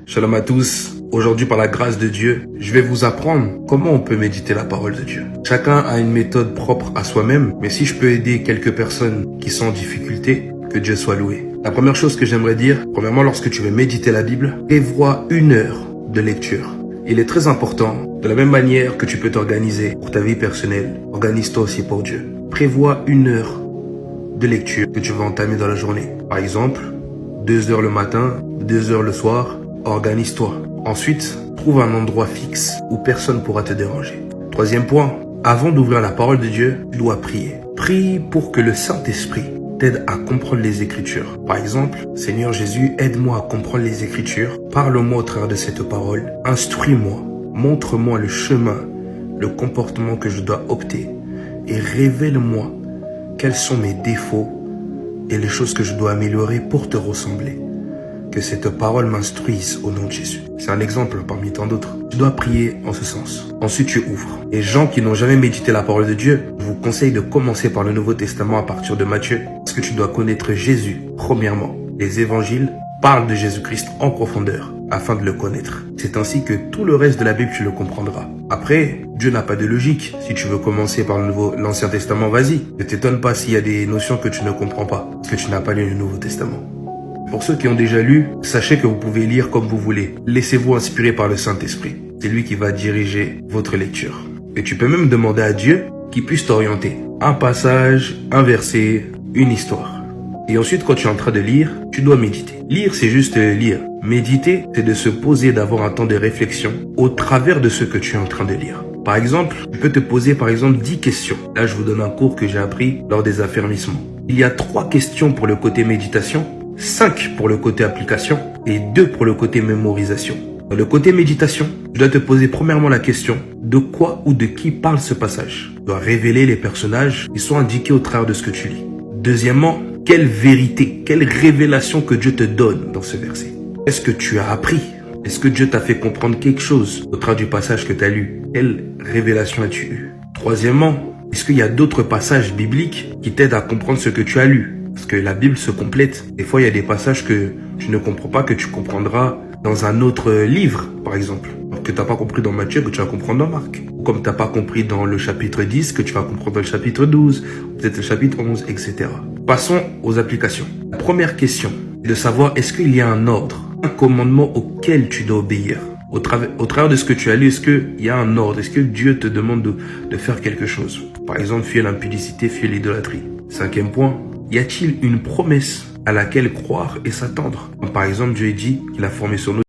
Shalom à tous. Aujourd'hui, par la grâce de Dieu, je vais vous apprendre comment on peut méditer la parole de Dieu. Chacun a une méthode propre à soi-même, mais si je peux aider quelques personnes qui sont en difficulté, que Dieu soit loué. La première chose que j'aimerais dire, premièrement, lorsque tu veux méditer la Bible, prévois 1 heure de lecture. Il est très important, de la même manière que tu peux t'organiser pour ta vie personnelle, organise-toi aussi pour Dieu. Prévois 1 heure de lecture que tu vas entamer dans la journée. Par exemple, 2 heures le matin, 2 heures le soir, organise-toi. Ensuite, trouve un endroit fixe où personne ne pourra te déranger. Troisième point, avant d'ouvrir la parole de Dieu, tu dois prier. Prie pour que le Saint-Esprit t'aide à comprendre les Écritures. Par exemple, Seigneur Jésus, aide-moi à comprendre les Écritures. Parle-moi au travers de cette parole. Instruis-moi. Montre-moi le chemin, le comportement que je dois opter. Et révèle-moi quels sont mes défauts et les choses que je dois améliorer pour te ressembler. Que cette parole m'instruise au nom de Jésus. C'est un exemple parmi tant d'autres. Tu dois prier en ce sens. Ensuite, tu ouvres. Les gens qui n'ont jamais médité la parole de Dieu, je vous conseille de commencer par le Nouveau Testament à partir de Matthieu. Parce que tu dois connaître Jésus, premièrement. Les évangiles parlent de Jésus-Christ en profondeur, afin de le connaître. C'est ainsi que tout le reste de la Bible, tu le comprendras. Après, Dieu n'a pas de logique. Si tu veux commencer par l'Ancien Testament, vas-y. Ne t'étonne pas s'il y a des notions que tu ne comprends pas, parce que tu n'as pas lu le Nouveau Testament. Pour ceux qui ont déjà lu, sachez que vous pouvez lire comme vous voulez. Laissez-vous inspirer par le Saint-Esprit. C'est lui qui va diriger votre lecture. Et tu peux même demander à Dieu qu'il puisse t'orienter. Un passage, un verset, une histoire. Et ensuite, quand tu es en train de lire, tu dois méditer. Lire, c'est juste lire. Méditer, c'est de se poser, d'avoir un temps de réflexion au travers de ce que tu es en train de lire. Par exemple, tu peux te poser 10 questions. Là, je vous donne un cours que j'ai appris lors des affermissements. Il y a 3 questions pour le côté méditation, 5 pour le côté application et 2 pour le côté mémorisation. Dans le côté méditation, tu dois te poser premièrement la question de quoi ou de qui parle ce passage. Tu dois révéler les personnages qui sont indiqués au travers de ce que tu lis. Deuxièmement, quelle vérité, quelle révélation que Dieu te donne dans ce verset. Est-ce que tu as appris? Est-ce que Dieu t'a fait comprendre quelque chose au travers du passage que tu as lu? Quelle révélation as-tu eue? Troisièmement, est-ce qu'il y a d'autres passages bibliques qui t'aident à comprendre ce que tu as lu? Parce que la Bible se complète. Des fois, il y a des passages que tu ne comprends pas, que tu comprendras dans un autre livre, par exemple. Que tu n'as pas compris dans Matthieu, que tu vas comprendre dans Marc. Ou comme tu n'as pas compris dans le chapitre 10, que tu vas comprendre dans le chapitre 12, peut-être le chapitre 11, etc. Passons aux applications. La première question est de savoir est-ce qu'il y a un ordre, un commandement auquel tu dois obéir. Au travers de ce que tu as lu, est-ce qu'il y a un ordre? Est-ce que Dieu te demande de faire quelque chose? Par exemple, fuir l'impudicité, fuir l'idolâtrie. 5e point. Y a-t-il une promesse à laquelle croire et s'attendre? Par exemple, Dieu dit qu'il a formé sur nous